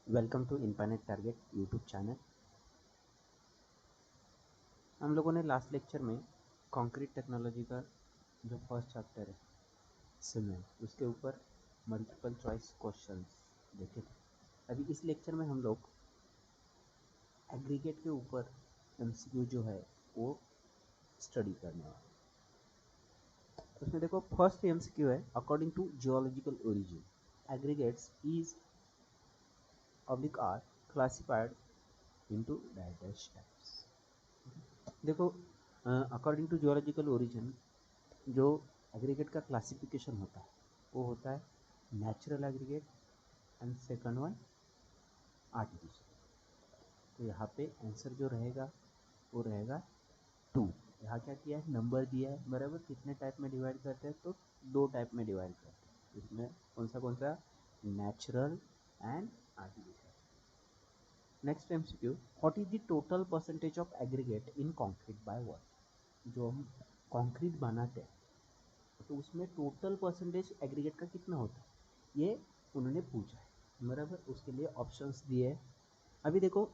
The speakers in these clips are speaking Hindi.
Welcome to infinite target YouTube channel. हम लोगों ने लास्ट लेक्चर में कंक्रीट टेक्नोलॉजी का जो फर्स्ट चैप्टर है सीमेंट उसके ऊपर मल्टीपल चॉइस क्वेश्चंस देखे थे। अभी इस लेक्चर में हम लोग एग्रीगेट के ऊपर एमसीक्यू जो है वो स्टडी करने वाले हैं। उसमें देखो फर्स्ट एमसीक्यू है according to geological origin aggregates is oblique are classified into diverse types. देखो अकॉर्डिंग टू जियोलॉजिकल ओरिजिन जो एग्रीगेट का क्लासिफिकेशन होता है वो होता है natural aggregate and second one artificial. तो यहाँ पे आंसर जो रहेगा वो रहेगा 2। यहाँ क्या किया है, नंबर दिया है बराबर, कितने टाइप में डिवाइड करते हैं तो 2 टाइप में डिवाइड करते हैं। इसमें कौन सा natural and artificial. Next MCQ, what is the total percentage of aggregate in concrete by work. जो हम कंक्रीट बनाते हैं तो उसमें टोटल परसेंटेज एग्रीगेट का कितना होता है ये उन्होंने पूछा है बराबर। उसके लिए ऑप्शंस दिए हैं। अभी देखो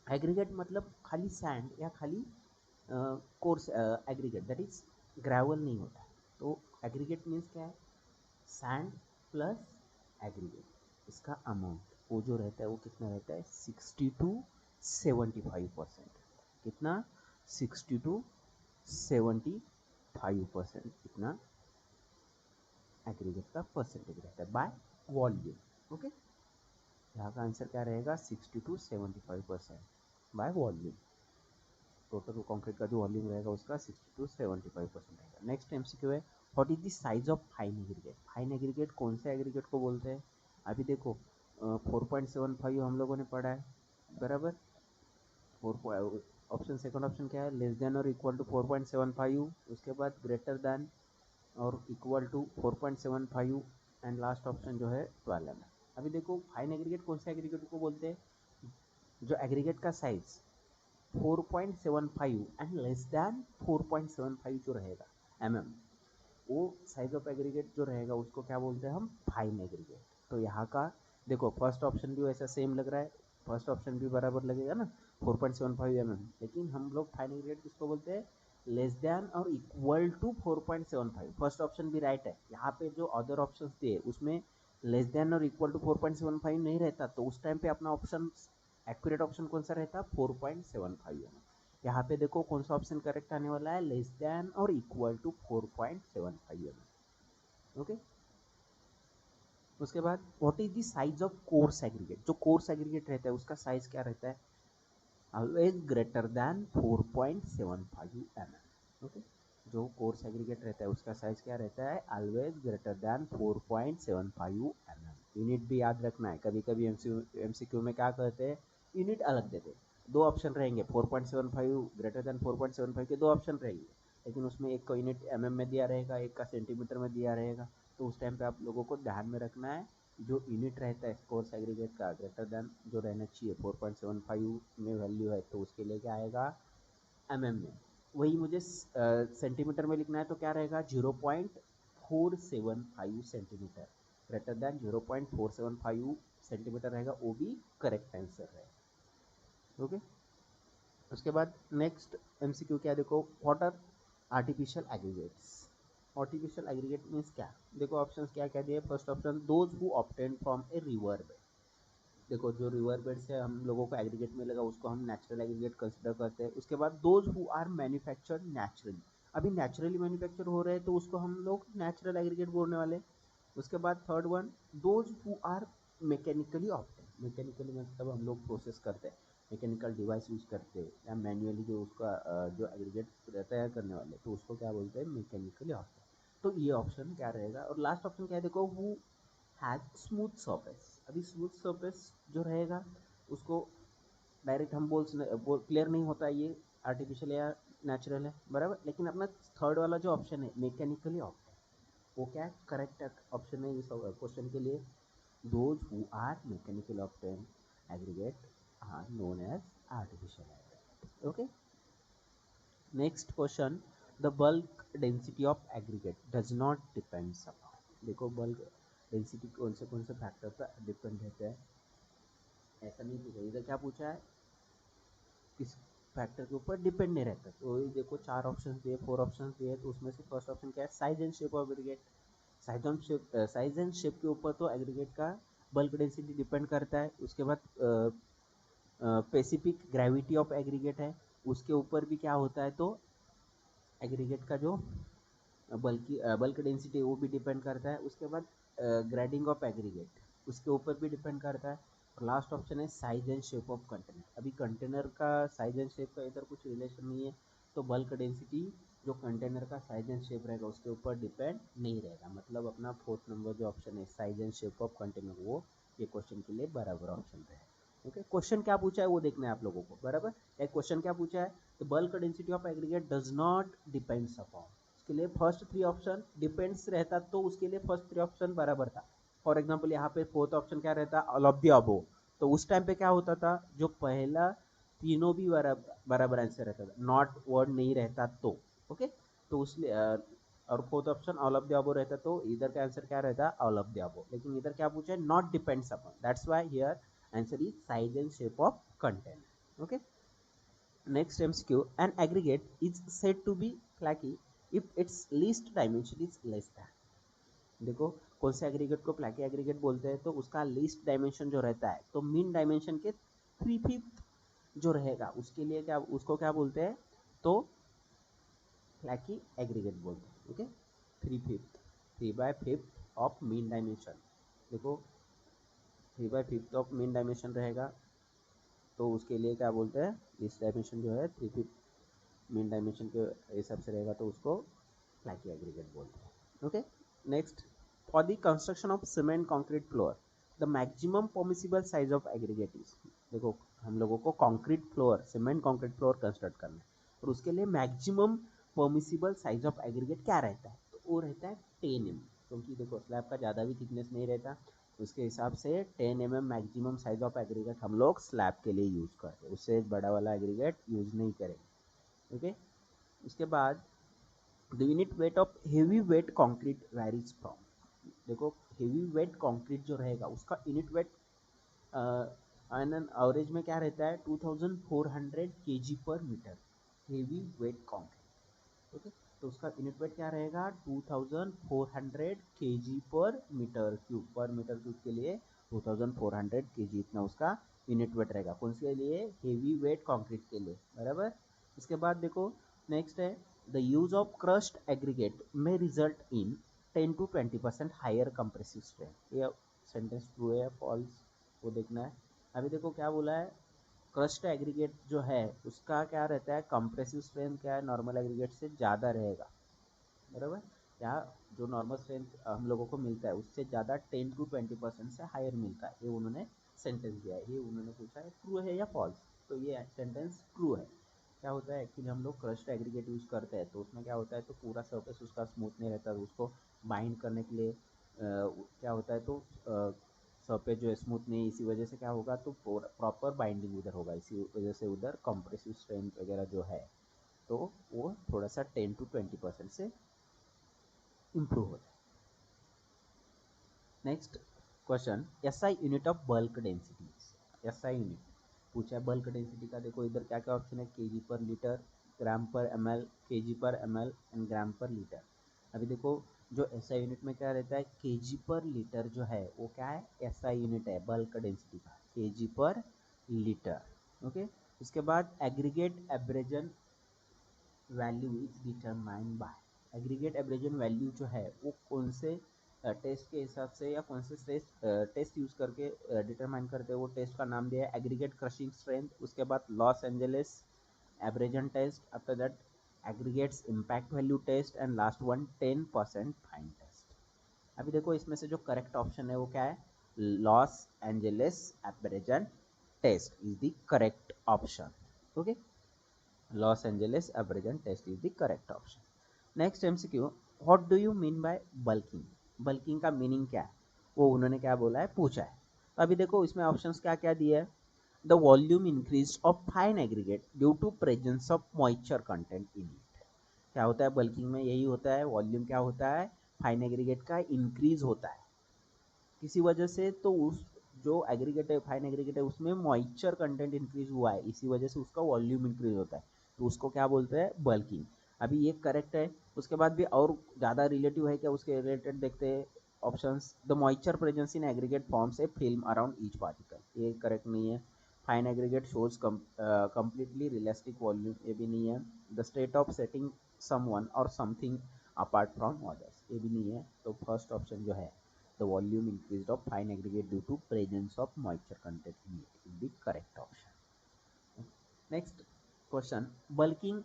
एग्रीगेट मतलब खाली सैंड या खाली coarse aggregate that is gravel नहीं होता है। तो एग्रीगेट मीन्स क्या है, सैंड प्लस एग्रीगेट। इसका अमाउंट वो जो रहता है वो कितना रहता है 60 to 75%। कितना 60 to 75% इतना एग्रीगेट का परसेंटेज रहता है बाय वॉल्यूम। ओके, यहाँ का आंसर क्या रहेगा 60 to 75% by volume. Total concrete का जो वॉल्यूम रहेगा उसका 60 to 75% रहेगा। नेक्स्ट एमसीक्यू है what is the size of fine aggregate. Fine aggregate कौन से एग्रीगेट को बोलते हैं। अभी देखो 4.75 हम लोगों ने पढ़ा है बराबर। ऑप्शन सेकंड ऑप्शन क्या है, less than or equal to 4.75, उसके बाद greater than or equal to 4.75 and last option जो है 12 mm। अभी देखो फाइन एग्रीगेट कौन से एग्रीगेट को बोलते हैं, जो एग्रीगेट का साइज 4.75 एंड लेस देन 4.75 जो रहेगा वो साइज ऑफ एग्रीगेट जो रहेगा उसको क्या बोलते हैं हम, फाइन एग्रीगेट। तो यहाँ का देखो फर्स्ट ऑप्शन भी वैसा सेम लग रहा है, फर्स्ट ऑप्शन भी बराबर लगेगा ना 4.75 लेकिन हम लोग फाइन एग्रीगेट किसको बोलते हैं, less than or equal to 4.75। First option भी राइट है। यहाँ पे जो अदर ऑप्शंस दिए उसमें less than or equal to 4.75 नहीं रहता, तो उस टाइम पे अपना ऑप्शन एक्यूरेट ऑप्शन कौन सा रहता 4.75। यहाँ पे देखो कौन सा ऑप्शन करेक्ट आने वाला है, less than or equal to 4.75। Okay, उसके बाद what is the size of coarse aggregate. जो कोर्स एग्रीगेट रहता है उसका साइज क्या रहता है, always greater than 4.75 mm। Okay, जो कोर्स एग्रीगेट रहता है उसका साइज क्या रहता है, always greater than 4.75 mm। Unit भी याद रखना है, कभी कभी एमसीक्यू में क्या कहते हैं यूनिट अलग देते हैं। दो ऑप्शन रहेंगे 4.75 ग्रेटर देन 4.75 के दो ऑप्शन रहेंगे, लेकिन उसमें एक को यूनिट mm में दिया रहेगा, एक का सेंटीमीटर में दिया रहेगा। तो उस टाइम पे आप लोगों को ध्यान में रखना है जो यूनिट रहता है कोर्स एग्रीगेट का ग्रेटर देन जो रहना चाहिए 4.75 में वैल्यू है तो उसके लिए क्या आएगा में। वही मुझे सेंटीमीटर में लिखना है तो क्या रहेगा 0.475 सेंटीमीटर, ग्रेटर देन 0.475 सेंटीमीटर रहेगा, वो भी करेक्ट आंसर रहेगा। ओके, उसके बाद नेक्स्ट एमसीक्यू क्या देखो, what are artificial aggregates. Artificial aggregate means क्या, देखो ऑप्शन क्या क्या दिए। First option those who obtain from a river bed. देखो जो रिवर बेड से हम लोगों को एग्रीगेट मिलेगा उसको हम नेचुरल एग्रीगेट कंसिडर करते हैं। उसके बाद those who are manufactured naturally, अभी नेचुरली मैन्युफैक्चर हो रहे हैं तो उसको हम लोग नेचुरल एग्रीगेट बोलने वाले। उसके बाद third one those who are mechanically obtain. Mechanically मतलब हम लोग प्रोसेस करते हैं, मैकेनिकल डिवाइस यूज करते हैं या मैन्युअली जो उसका जो एग्रीगेट तैयार करने वाले तो उसको क्या बोलते हैं मैकेनिकली ऑप्टेन। तो ये ऑप्शन क्या रहेगा। और लास्ट ऑप्शन क्या है देखो, हु हैज स्मूथ सरफेस। अभी स्मूथ सरफेस जो रहेगा उसको डायरेक्ट हम क्लियर नहीं होता ये आर्टिफिशियल या नेचुरल है बराबर, लेकिन अपना थर्ड वाला जो ऑप्शन है मैकेनिकली ऑप्शन वो क्या है करेक्ट ऑप्शन है इस क्वेश्चन के लिए। Those who are mechanical option aggregate are known as artificial aggregate. Okay, next question, the bulk density of aggregate does not depends upon. देखो बल्क डेंसिटी कौन से फैक्टर पर डिपेंड रहता है, ऐसा नहीं पूछा, इधर क्या पूछा है, किस फैक्टर के ऊपर डिपेंड नहीं रहता। तो ये देखो 4 ऑप्शन दिए, 4 ऑप्शन दिए, तो उसमें से फर्स्ट ऑप्शन क्या है, size and shape of aggregate. Size and shape के ऊपर तो एग्रीगेट का बल्क डेंसिटी डिपेंड करता है। उसके बाद स्पेसिफिक ग्रेविटी ऑफ एग्रीगेट है, उसके ऊपर भी क्या होता है, तो एग्रीगेट का जो बल्क डेंसिटी वो भी डिपेंड करता है। उसके बाद ग्रेडिंग ऑफ एग्रीगेट उसके ऊपर भी डिपेंड करता है। और लास्ट ऑप्शन है size and shape of container. अभी कंटेनर का साइज एंड शेप का इधर कुछ रिलेशन नहीं है, तो बल्क डेंसिटी जो कंटेनर का साइज एंड शेप रहेगा उसके ऊपर डिपेंड नहीं रहेगा। मतलब अपना 4th नंबर जो ऑप्शन है size and shape of container, वो ये क्वेश्चन के लिए बराबर ऑप्शन है। ओके, क्वेश्चन क्या पूछा है वो देखना है आप लोगों को, बराबर। एक क्वेश्चन क्या पूछा है, the bulk density of aggregate does not depends upon, उसके लिए फर्स्ट 3 ऑप्शन डिपेंड्स रहता तो उसके लिए फर्स्ट 3 ऑप्शन बराबर था। फॉर एग्जांपल यहाँ पे 4th ऑप्शन क्या रहता, ऑल ऑफ द अबोव, तो उस टाइम पे क्या होता था, जो पहला तीनों भी बराबर आंसर रहता था, नॉट वर्ड नहीं रहता तो। ओके, तो उसलिए और 4th option all of the above रहता तो इधर का आंसर क्या रहता, ऑल ऑफ द अबोव। लेकिन इधर क्या पूछा है, not depends upon, that's why here answer is size and shape of container. Okay, next MCQ, an aggregate is said to be flaky if its least dimension is less than। देखो कौन से एग्रीगेट को फ्लैकी एग्रीगेट बोलते हैं, तो उसका लीस्ट डायमेंशन जो रहता है तो मीन डायमेंशन के 3/5 जो रहेगा उसके लिए क्या, उसको क्या बोलते हैं, तो फ्लैकी एग्रीगेट बोलते हैं। Okay, 3/5, 3/5 of mean dimension. देखो 3/5 ऑफ मीन डायमेंशन रहेगा तो उसके लिए क्या बोलते हैं, लीस्ट डायमेंशन जो है 3/5 मीन डायमेंशन के हिसाब से रहेगा तो उसको फ्लैकी एग्रीगेट बोलते हैं। Okay, next, for the construction of cement concrete floor the maximum permissible size of aggregate is. देखो हम लोगों को concrete floor, cement concrete floor construct करना है और उसके लिए maximum permissible size of aggregate क्या रहता है, तो वो रहता है 10 mm। क्योंकि देखो स्लैब का ज़्यादा भी थिकनेस नहीं रहता, उसके हिसाब से 10 mm maximum size of aggregate हम लोग स्लैब के लिए यूज़ करते हैं, उससे बड़ा वाला एग्रीगेट यूज़ नहीं करेंगे। ओके, उसके बाद the unit weight of heavy weight concrete varies from. देखो हेवी वेट कंक्रीट जो रहेगा उसका unit weight on an average में क्या रहता है, 2400 kg per metre, heavy weight concrete. Okay, तो उसका यूनिट वेट क्या रहेगा, 2400 kg per metre cube, per metre cube के लिए 2400 kg इतना उसका यूनिट वेट रहेगा, कौन से लिए, हेवी वेट कंक्रीट के लिए, बराबर। इसके बाद देखो नेक्स्ट है, the use of crushed aggregate में result in 10 to 20% higher compressive strength. ये सेंटेंस ट्रू है या फॉल्स, वो देखना है। अभी देखो क्या बोला है, क्रस्ट एग्रीगेट जो है उसका क्या रहता है, कंप्रेसिव स्ट्रेंथ क्या है, नॉर्मल एग्रीगेट से ज़्यादा रहेगा, बराबर। या जो नॉर्मल स्ट्रेंथ हम लोगों को मिलता है उससे ज़्यादा 10 to 20% से हायर मिलता है, ये उन्होंने सेंटेंस दिया है। ये उन्होंने पूछा है ट्रू है या फॉल्स, तो ये सेंटेंस ट्रू है। क्या होता है एक्चुअली, हम लोग क्रस्ट एग्रीगेट यूज़ करते हैं तो उसमें क्या होता है, तो पूरा सरफेस उसका स्मूथ नहीं रहता, तो उसको बाइंड करने के लिए क्या होता है, तो सरफेस जो है स्मूथ नहीं, इसी वजह से क्या होगा, तो प्रॉपर बाइंडिंग उधर होगा, इसी वजह से उधर कंप्रेसिव स्ट्रेंथ वगैरह जो है तो वो थोड़ा सा 10 to 20% से इम्प्रूव होता है। Next question, SI unit of bulk density. SI unit पूछा है बल्क डेंसिटी का। देखो इधर क्या क्या ऑप्शन है, केजी पर लीटर, ग्राम पर एमएल, केजी पर एमएल एंड ग्राम पर लीटर। अभी देखो जो एसआई यूनिट में क्या रहता है, केजी पर लीटर जो है वो क्या है, एसआई यूनिट है बल्क डेंसिटी का, केजी पर लीटर। ओके, उसके बाद aggregate abrasion value is determined by. Aggregate abrasion value जो है वो कौन से टेस्ट के हिसाब से या कौन से टेस्ट यूज करके डिटरमाइन करते हैं, वो टेस्ट का नाम दिया है एग्रीगेट क्रशिंग स्ट्रेंथ। उसके बाद Los Angeles abrasion test, after that aggregates impact value test and last one 10% fine test. अभी देखो इसमें से जो करेक्ट ऑप्शन है वो क्या है, Los Angeles abrasion test is the correct option. Okay, Los Angeles abrasion test is the correct option. Next MCQ, what do you mean by bulking. Bulking का मीनिंग क्या है, वो उन्होंने क्या बोला है, पूछा है। तो अभी देखो इसमें ऑप्शंस क्या क्या दिए है, the volume increase of fine aggregate due to presence of moisture content in it. क्या होता है बल्किंग में, यही होता है, वॉल्यूम क्या होता है, फाइन एग्रीगेट का इंक्रीज होता है किसी वजह से, तो उस जो एग्रीगेट है, फाइन एग्रीगेट है, उसमें मॉइस्चर कंटेंट इंक्रीज हुआ है, इसी वजह से उसका वॉल्यूम इंक्रीज होता है, तो उसको क्या बोलते हैं, बल्किंग। अभी ये करेक्ट है। उसके बाद भी और ज़्यादा रिलेटिव है क्या, उसके रिलेटेड देखते हैं options. The moisture presence in aggregate forms a film around each particle, ये करेक्ट नहीं है। Fine aggregate shows completely realistic volume, ये भी नहीं है। The state of setting someone or something apart from others, ये भी नहीं है। तो फर्स्ट ऑप्शन जो है, the volume increase of fine aggregate due to presence of moisture content in it is the correct option. Next question, bulking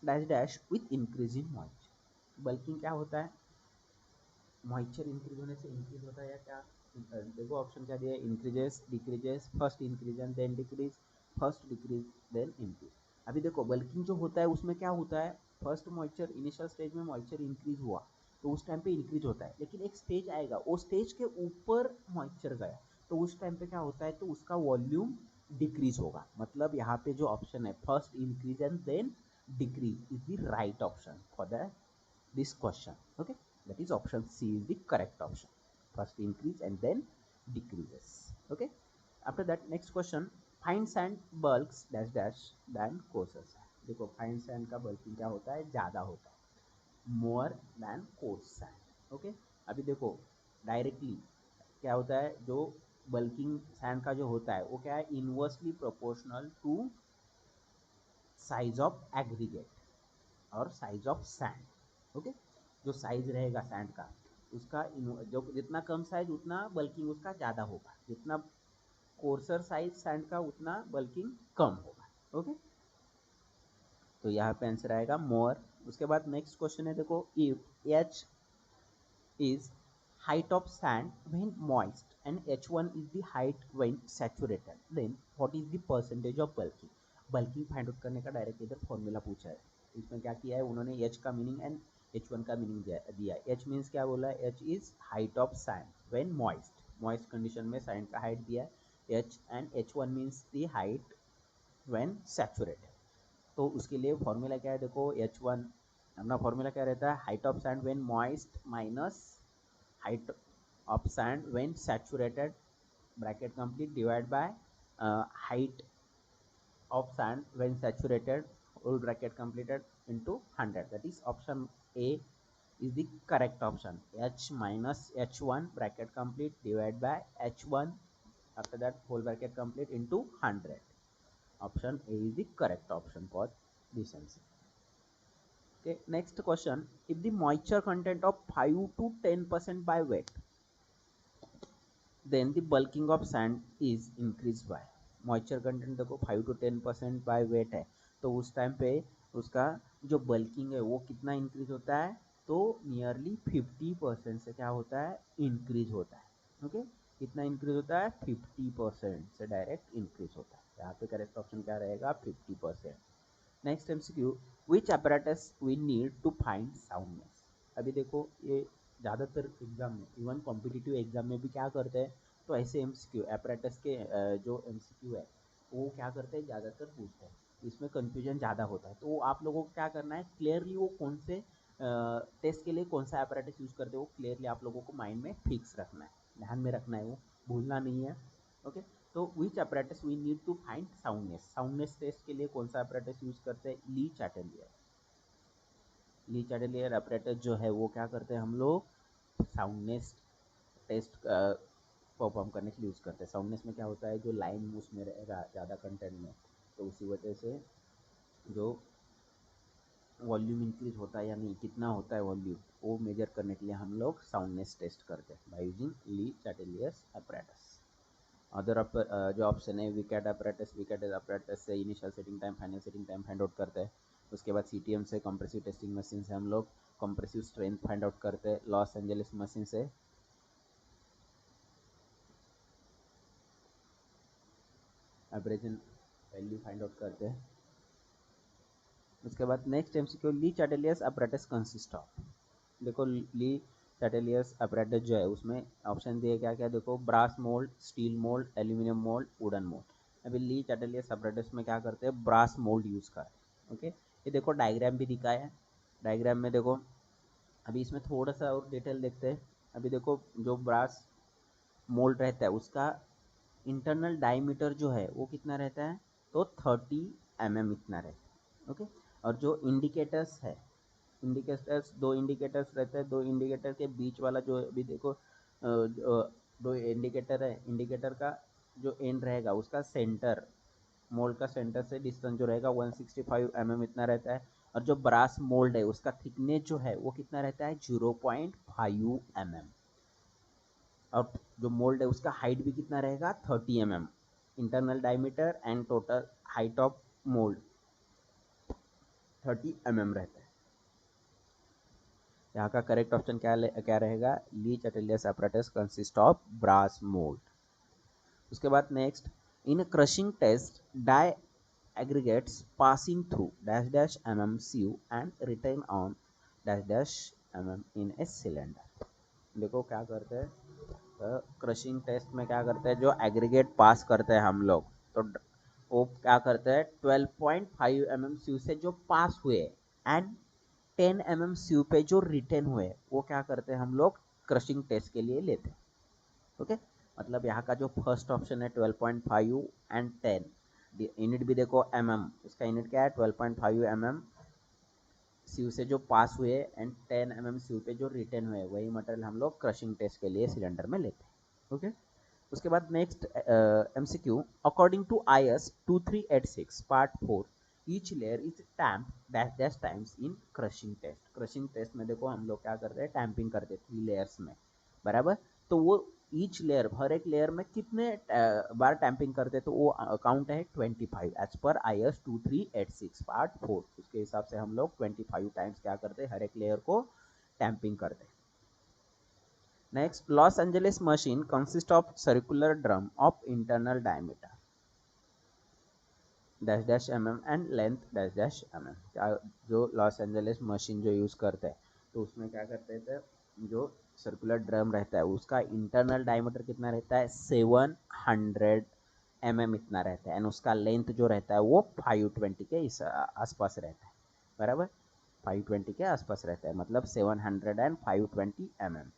dash dash with increase in moisture. Bulking क्या होता है, मॉइस्चर इंक्रीज होने से इंक्रीज होता है या क्या। देखो ऑप्शन क्या दिया है, increases, decreases, first increase and then decrease, first decrease then increase. अभी देखो बल्किंग जो होता है उसमें क्या होता है, फर्स्ट मॉइस्चर इनिशियल स्टेज में मॉइस्चर इंक्रीज हुआ तो उस टाइम पे इंक्रीज होता है, लेकिन एक स्टेज आएगा, वो स्टेज के ऊपर मॉइस्चर गया तो उस टाइम पे क्या होता है, तो उसका वॉल्यूम डिक्रीज होगा। मतलब यहाँ पे जो ऑप्शन है first increase and then decrease is the right option for the this question. Okay, that is option C is the correct option. First increase and then decreases. Okay, after that next question, fine sand bulks dash dash than coarser sand. देखो फाइन सैंड का बल्किंग क्या होता है, ज़्यादा होता है, more than coarse sand. Okay, अभी देखो डायरेक्टली क्या होता है, जो बल्किंग सैंड का जो होता है वो क्या है, inversely proportional to size of aggregate or size of sand. Okay, जो साइज रहेगा सैंड का उसका जो जितना कम साइज उतना बल्किंग उसका ज़्यादा होगा, जितना कोर्सर साइज सैंड का उतना बल्किंग कम होगा। ओके, तो यहाँ पे आंसर आएगा मोर। उसके बाद नेक्स्ट क्वेश्चन है, देखो if H is height of sand when moist and h1 is the height when saturated, then what is the percentage of bulking। Bulking find out करने का डायरेक्ट इधर फॉर्मूला पूछा है, इसमें क्या किया है उन्होंने, एच का मीनिंग एंड h1 का मीनिंग दिया है। एच मीन्स क्या बोला है, H is height of sand when moist, moist condition में सैंड का हाइट दिया है H, and h1 means the height when saturated. तो उसके लिए फॉर्मूला क्या है, देखो h1 अपना फॉर्मूला क्या रहता है, height of sand when moist minus height of sand when saturated bracket complete divide by height of sand when saturated whole bracket completed into 100, that is option A is the correct option, h minus h1 bracket complete divide by h1 after that whole bracket complete into 100, option A is the correct option for this answer. Okay, next question, if the moisture content of 5 to 10% by weight, then the bulking of sand is increased by, moisture content देखो 5 to 10% बाय वेट है, तो उस टाइम पे उसका जो बल्किंग है वो कितना इंक्रीज होता है, तो नियरली 50% से क्या होता है, इंक्रीज होता है। ओके, कितना इंक्रीज होता है, 50% से डायरेक्ट इंक्रीज होता है। यहाँ पे करेक्ट ऑप्शन क्या रहेगा, 50%। Next MCQ, which apparatus we need to find soundness. अभी देखो ये ज़्यादातर एग्जाम में, इवन कॉम्पिटिटिव एग्जाम में भी क्या करते हैं, तो ऐसे एमसीक्यू अपैरेटस के जो एमसीक्यू है वो क्या करते हैं, ज़्यादातर पूछते हैं, इसमें कन्फ्यूजन ज़्यादा होता है। तो आप लोगों को क्या करना है, क्लियरली वो कौन से टेस्ट के लिए कौन सा अपैरेटस यूज़ करते हो, क्लियरली आप लोगों को माइंड में फिक्स रखना है, ध्यान में रखना है, वो भूलना नहीं है। ओके, तो which apparatus we need to find soundness, soundness test के लिए कौन सा अपैरेटस यूज़ करते हैं, Le Chatelier. Le Chatelier apparatus जो है वो क्या करते हैं हम लोग, साउंडनेस टेस्ट परफॉर्म करने के लिए यूज़ करते हैं। साउंडनेस में क्या होता है, जो लाइन उसमें रहेगा ज़्यादा कंटेंट में, तो उसी वजह से जो वॉल्यूम इंक्रीज होता है या नहीं, कितना होता है वॉल्यूम, वो मेजर करने के लिए हम लोग साउंडनेस टेस्ट करते हैं by using Le Chatelier's apparatus. Other जो ऑप्शन है विकेट अपैरेटस, विकेट अपैरेटस से initial setting time final setting time find out करते हैं। उसके बाद सीटीएम से कंप्रेसिव टेस्टिंग मशीन से हम लोग कंप्रेसिव स्ट्रेंथ फाइंड आउट करते हैं। लॉस एंजलिस मशीन से एब्रेजन वैल्यू फाइंड आउट करते हैं। उसके बाद next MCQ, Le Chatelier's apparatus consist of. देखो ली चैटलियर्स अपैरेटस जो है उसमें ऑप्शन दिए क्या क्या, देखो brass mould, steel mould, aluminium mould, wooden mould. अभी ली चैटलियर्स अपैरेटस में क्या करते हैं, ब्रास मोल्ड यूज़ करते हैं। ओके, ये देखो डायग्राम भी दिखाया है, डायग्राम में देखो, अभी इसमें थोड़ा सा और डिटेल देखते हैं। अभी देखो जो ब्रास मोल्ड रहता है उसका इंटरनल डायमीटर जो है वो कितना रहता है, तो 30 mm इतना रहता है। ओके, और जो इंडिकेटर्स है, इंडिकेटर्स दो इंडिकेटर्स रहते हैं, दो इंडिकेटर के बीच वाला जो अभी देखो दो इंडिकेटर है, इंडिकेटर का जो एंड रहेगा उसका सेंटर, मोल्ड का सेंटर से डिस्टेंस जो रहेगा 165 mm इतना रहता है, और जो ब्रास मोल्ड है उसका थिकनेस जो है वो कितना रहता है 0.5 mm, और जो मोल्ड है उसका हाइट भी कितना रहेगा 30 mm। Internal diameter and total height of mould 30 mm रहता है। यहाँ का करेक्ट ऑप्शन क्या रहेगा, Le Chatelier's apparatus consist of brass mould. उसके बाद next, in crushing test dry aggregates passing through dash dash mm sieve and retain on dash dash mm in a cylinder। देखो क्या करते हैं, क्रशिंग टेस्ट में क्या करते हैं, जो एग्रीगेट पास करते हैं हम लोग, तो वो क्या करते हैं 12.5 mm sieve से जो पास हुए एंड 10 mm sieve पे जो रिटेन हुए वो क्या करते हैं हम लोग क्रशिंग टेस्ट के लिए लेते हैं। ओके, मतलब यहाँ का जो फर्स्ट ऑप्शन है 12.5 एंड 10, यूनिट भी देखो mm, इसका यूनिट क्या है 12.5 mm सीव से जो पास हुए एंड 10 mm सीव पे जो रिटर्न हुए वही मटेरियल हम लोग क्रशिंग टेस्ट के लिए सिलेंडर में लेते हैं। ओके, उसके बाद next MCQ, according to IS 2386 part 4 each layer is tamp dash dash times in crushing test. Crushing test में देखो हम लोग क्या करते हैं टैम्पिंग करते हैं 3 लेयर्स में, बराबर, तो वो ईच लेयर, हर एक लेयर में कितने बार टैम्पिंग करते हैं, तो वो काउंट है 25 एज पर IS 2386 पार्ट 4। उसके हिसाब से हम लोग 25 टाइम्स क्या करते हैं हर एक लेयर को टैम्पिंग करते हैं। Next, Los Angeles machine consists of circular drum of internal diameter dash dash mm and length dash dash mm। क्या जो लॉस एंजलिस मशीन जो यूज़ करते हैं तो उसमें क्या करते थे, जो सर्कुलर ड्रम रहता है उसका इंटरनल डायमीटर कितना रहता है 700 mm इतना रहता है, एंड उसका लेंथ जो रहता है वो 520 के इस आसपास रहता है, बराबर, 520 के आसपास रहता है, मतलब 700 and 520 mm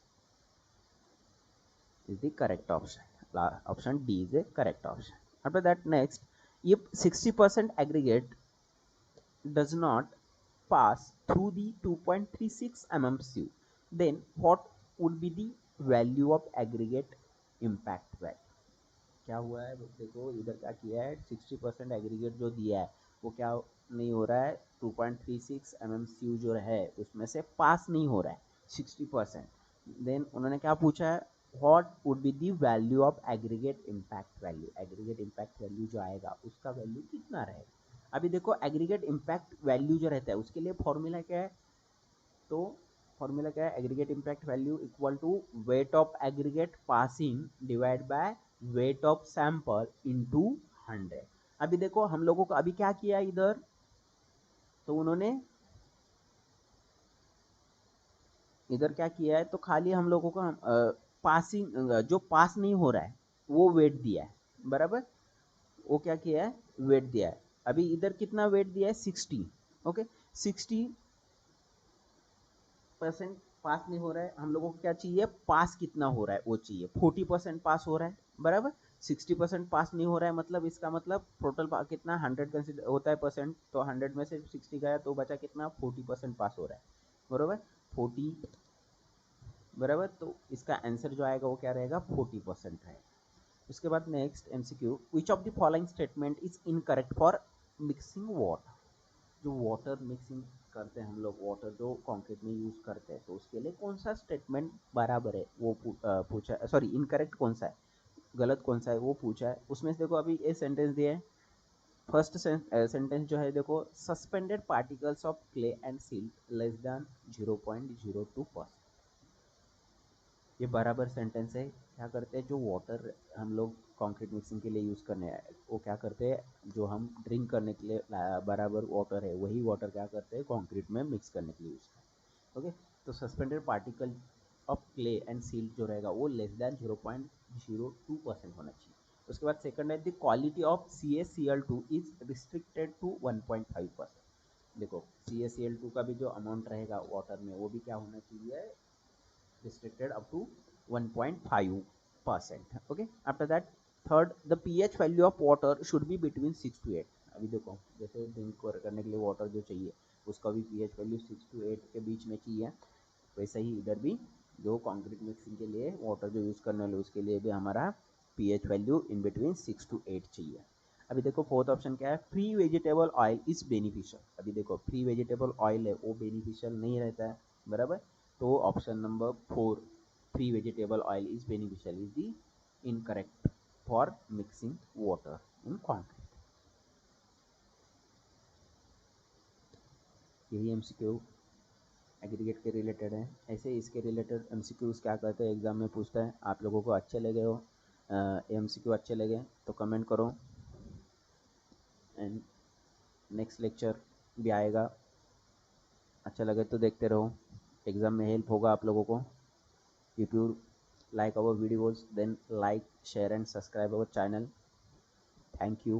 is the correct option. Option D is the correct option. After that, next, if 60% aggregate does not pass through the 2.36 mm sieve, then what would be the value of aggregate impact value? क्या हुआ है देखो, इधर क्या किया है 60% एग्रीगेट जो दिया है वो क्या नहीं हो रहा है 2.36 mm sieve जो है उसमें से पास नहीं हो रहा है 60%, देन उन्होंने क्या पूछा है what would be the value of aggregate impact value. Aggregate impact value जो आएगा उसका वैल्यू कितना रहेगा। अभी देखो एग्रीगेट इम्पैक्ट वैल्यू जो रहता है उसके लिए फॉर्मूला क्या है, तो फॉर्मूला क्या है, aggregate impact value equal to weight of aggregate passing divide by weight of sample into 100। अभी देखो हम लोगों को अभी क्या किया इधर, तो उन्होंने इधर क्या किया है, तो खाली हम लोगों को पासिंग जो पास नहीं हो रहा है वो वेट दिया है, बराबर, वो क्या किया है वेट दिया है। अभी इधर कितना वेट दिया है 60। ओके, 60% पास नहीं हो रहा है, हम लोगों को क्या चाहिए पास कितना हो रहा है वो चाहिए, 40% पास हो रहा है, बराबर, 60% पास नहीं हो रहा है, मतलब इसका मतलब टोटल कितना 100 कंसिडर होता है परसेंट, तो 100 में से 60 गया तो बचा कितना 40% पास हो रहा है, बराबर, 40, बराबर, तो इसका आंसर जो आएगा वो क्या रहेगा 40% रहेगा। उसके बाद next MCQ, which of the following statement is incorrect for mixing water. जो वाटर मिक्सिंग करते हैं हम लोग, वाटर जो कंक्रीट में यूज करते हैं, तो उसके लिए कौन सा स्टेटमेंट बराबर है वो पूछा, सॉरी इनकरेक्ट कौन सा है, गलत कौन सा है वो पूछा है। उसमें से देखो अभी ये सेंटेंस दिया है, फर्स्ट सेंटेंस जो है देखो, suspended particles of clay and silt less than 0.02%, ये बराबर सेंटेंस है। क्या करते हैं जो वाटर हम लोग कंक्रीट मिक्सिंग के लिए यूज़ करने आए वो क्या करते हैं, जो हम ड्रिंक करने के लिए बराबर वाटर है वही वाटर क्या करते हैं कंक्रीट में मिक्स करने के लिए यूज़ करते हैं। ओके, तो suspended particle of clay and silt जो रहेगा वो लेस दैन 0.02% होना चाहिए। उसके बाद सेकंड है the quality of CaCl2 is restricted to 1.5%। देखो CaCl2 का भी जो अमाउंट रहेगा वाटर में वो भी क्या होना चाहिए, restricted up to 1.5%. Okay, after that third, the pH value of water should be between 6 to 8। अभी देखो जैसे ड्रिंक करने के लिए वाटर जो चाहिए उसका भी पीएच वैल्यू 6 to 8 के बीच में चाहिए, वैसे ही इधर भी जो कंक्रीट मिक्सिंग के लिए वाटर जो यूज़ करने वाले उसके लिए भी हमारा pH value in between 6 to 8 चाहिए। अभी देखो फोर्थ ऑप्शन क्या है, free vegetable oil is beneficial. अभी देखो फ्री वेजिटेबल ऑयल है वो बेनिफिशियल नहीं रहता है, बराबर। तो option number 4, free vegetable oil is beneficial, is the incorrect for mixing water in concrete. यही एमसीक्यू एग्रीगेट के रिलेटेड है। ऐसे इसके रिलेटेड एमसीक्यूज क्या कहते हैं एग्जाम में पूछता है। आप लोगों को अच्छे लगे हो एमसीक्यू अच्छे लगे तो कमेंट करो, एंड नेक्स्ट लेक्चर भी आएगा, अच्छा लगे तो देखते रहो, एग्ज़ाम में हेल्प होगा आप लोगों को। If you like our videos then like, share and subscribe our channel. Thank you.